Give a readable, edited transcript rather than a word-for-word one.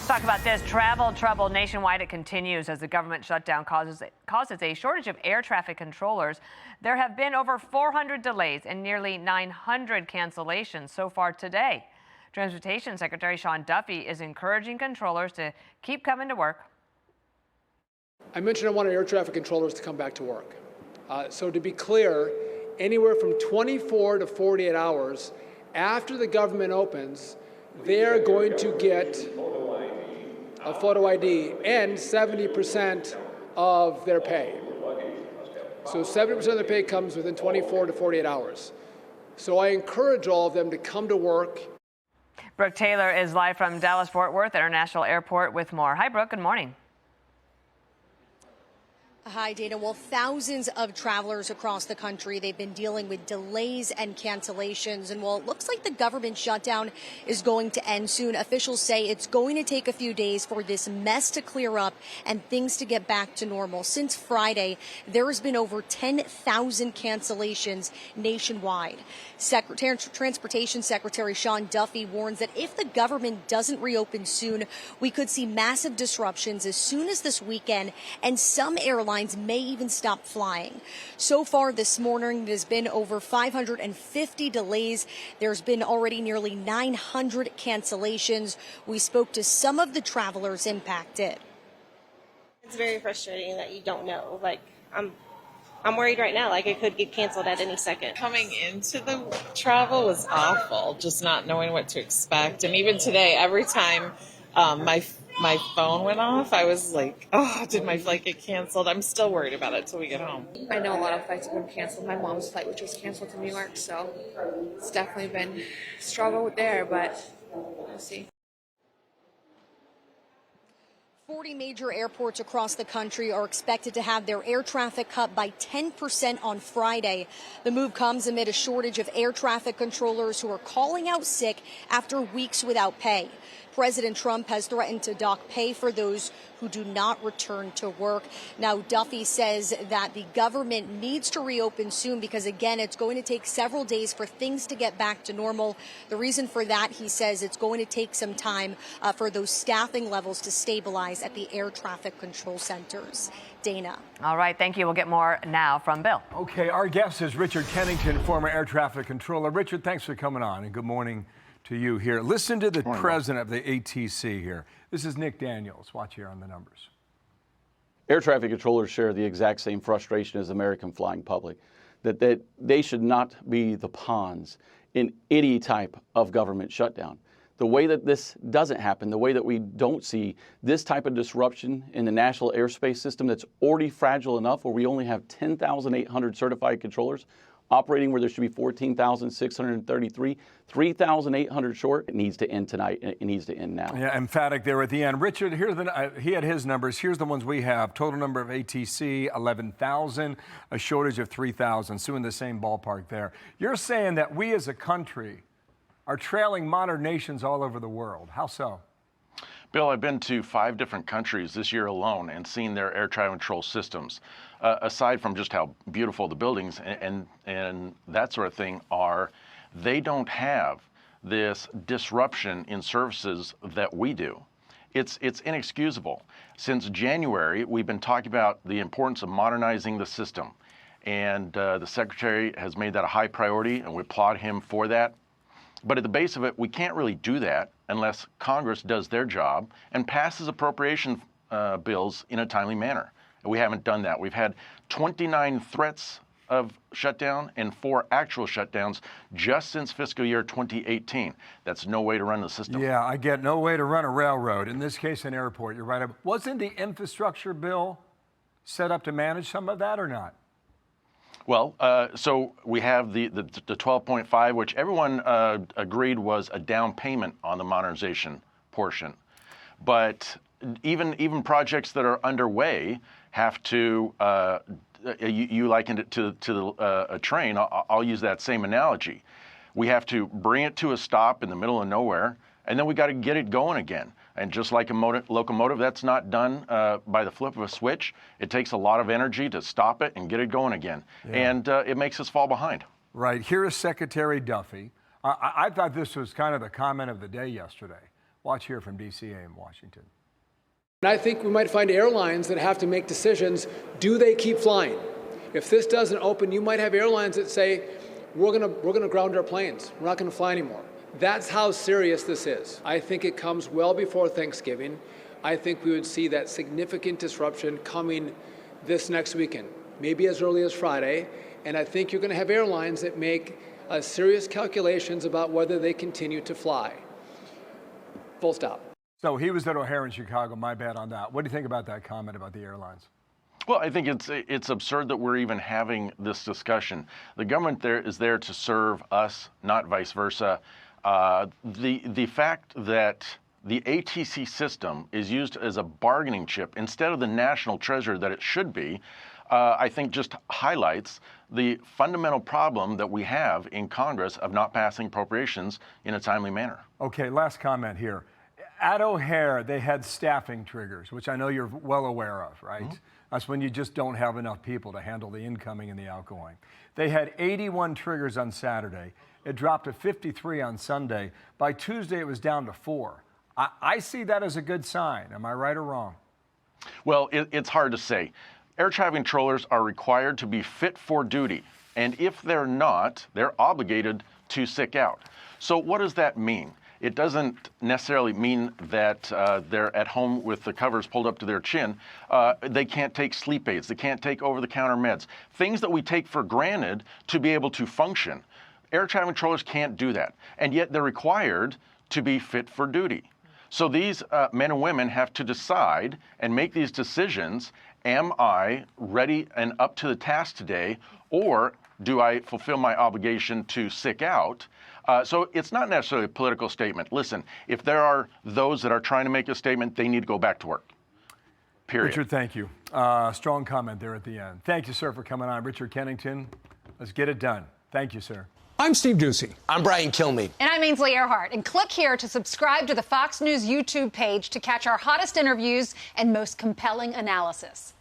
Talk about this. Travel trouble nationwide. It continues as the government shutdown causes a shortage of air traffic controllers. There have been over 400 delays and nearly 900 cancellations so far today. Transportation Secretary Sean Duffy is encouraging controllers to keep coming to work. I mentioned I wanted air traffic controllers to come back to work. So to be clear, anywhere from 24 to 48 hours after the government opens, they're going to get a photo ID and 70% of their pay. So 70% of their pay comes within 24 to 48 hours. So I encourage all of them to come to work. Brooke Taylor is live from Dallas-Fort Worth International Airport with more. Hi, Brooke. Good morning. Hi, Dana. Well, thousands of travelers across the country, they've been dealing with delays and cancellations. And while it looks like the government shutdown is going to end soon, officials say it's going to take a few days for this mess to clear up and things to get back to normal. Since Friday, there has been over 10,000 cancellations nationwide. Transportation Secretary Sean Duffy warns that if the government doesn't reopen soon, we could see massive disruptions as soon as this weekend, and some airlines may even stop flying. So far this morning, there's been over 550 delays. There's been already nearly 900 cancellations. We spoke to some of the travelers impacted. It's very frustrating that you don't know. I'm worried right now, like it could get canceled at any second. Coming into the travel was awful, just not knowing what to expect. And even today, every time my phone went off, I was like, oh, did my flight get canceled? I'm still worried about it till we get home. I know a lot of flights have been canceled. My mom's flight, which was canceled to New York, so it's definitely been a struggle there, but we'll see. 40 major airports across the country are expected to have their air traffic cut by 10% on Friday. The move comes amid a shortage of air traffic controllers who are calling out sick after weeks without pay. President Trump has threatened to dock pay for those who do not return to work. Now, Duffy says that the government needs to reopen soon because, again, it's going to take several days for things to get back to normal. The reason for that, he says, it's going to take some time for those staffing levels to stabilize at the air traffic control centers. Dana. All right. Thank you. We'll get more now from Bill. Okay. Our guest is Richard Kennington, former air traffic controller. Richard, thanks for coming on, and good morning to you here. Listen to the president of the ATC here. This is Nick Daniels. Watch here on the numbers. Air traffic controllers share the exact same frustration as the American flying public, that they should not be the pawns in any type of government shutdown. The way that this doesn't happen, the way that we don't see this type of disruption in the national airspace system that's already fragile enough, where we only have 10,800 certified controllers, operating where there should be 14,633, 3,800 short. It needs to end tonight. It needs to end now. Yeah, emphatic there at the end. Richard, he had his numbers. Here's the ones we have. Total number of ATC, 11,000, a shortage of 3,000. So in the same ballpark there. You're saying that we as a country are trailing modern nations all over the world. How so? Bill, I've been to 5 different countries this year alone and seen their air traffic control systems. Aside from just how beautiful the buildings and that sort of thing are, they don't have this disruption in services that we do. It's inexcusable. Since January, we've been talking about the importance of modernizing the system, and the Secretary has made that a high priority, and we applaud him for that. But at the base of it, we can't really do that unless Congress does their job and passes appropriation bills in a timely manner. And we haven't done that. We've had 29 threats of shutdown and 4 actual shutdowns just since fiscal year 2018. That's no way to run the system. Yeah, I get no way to run a railroad. In this case, an airport. You're right. Wasn't the infrastructure bill set up to manage some of that or not? Well, so we have the 12.5, which everyone agreed was a down payment on the modernization portion. But even projects that are underway have to, you likened it to a train. I'll use that same analogy. We have to bring it to a stop in the middle of nowhere, and then we got to get it going again. And just like a locomotive, that's not done by the flip of a switch. It takes a lot of energy to stop it and get it going again. Yeah. And it makes us fall behind. Right. Here is Secretary Duffy. I thought this was kind of the comment of the day yesterday Watch here from DCA in Washington. And I think we might find airlines that have to make decisions. Do they keep flying? If this doesn't open, you might have airlines that say, we're going to ground our planes. We're not going to fly anymore. That's how serious this is. I think it comes well before Thanksgiving. I think we would see that significant disruption coming this next weekend, maybe as early as Friday. And I think you're going to have airlines that make serious calculations about whether they continue to fly. Full stop. So he was at O'Hare in Chicago. My bad on that. What do you think about that comment about the airlines? Well, I think it's absurd that we're even having this discussion. The government is there to serve us, not vice versa. The fact that the ATC system is used as a bargaining chip instead of the national treasure that it should be, I think just highlights the fundamental problem that we have in Congress of not passing appropriations in a timely manner. Okay, last comment here. At O'Hare, they had staffing triggers, which I know you're well aware of, right? Mm-hmm. That's when you just don't have enough people to handle the incoming and the outgoing. They had 81 triggers on Saturday. It dropped to 53 on Sunday. By Tuesday, it was down to 4. I see that as a good sign. Am I right or wrong? Well, it's hard to say. Air traffic controllers are required to be fit for duty. And if they're not, they're obligated to sick out. So what does that mean? It doesn't necessarily mean that they're at home with the covers pulled up to their chin. They can't take sleep aids. They can't take over-the-counter meds. Things that we take for granted to be able to function. Air traffic controllers can't do that. And yet they're required to be fit for duty. So these men and women have to decide and make these decisions. Am I ready and up to the task today, or do I fulfill my obligation to sick out? So it's not necessarily a political statement. Listen, if there are those that are trying to make a statement, they need to go back to work. Period. Richard, thank you. Strong comment there at the end. Thank you, sir, for coming on. Richard Kennington, let's get it done. Thank you, sir. I'm Steve Doocy. I'm Brian Kilmeade. And I'm Ainsley Earhart. And click here to subscribe to the Fox News YouTube page to catch our hottest interviews and most compelling analysis.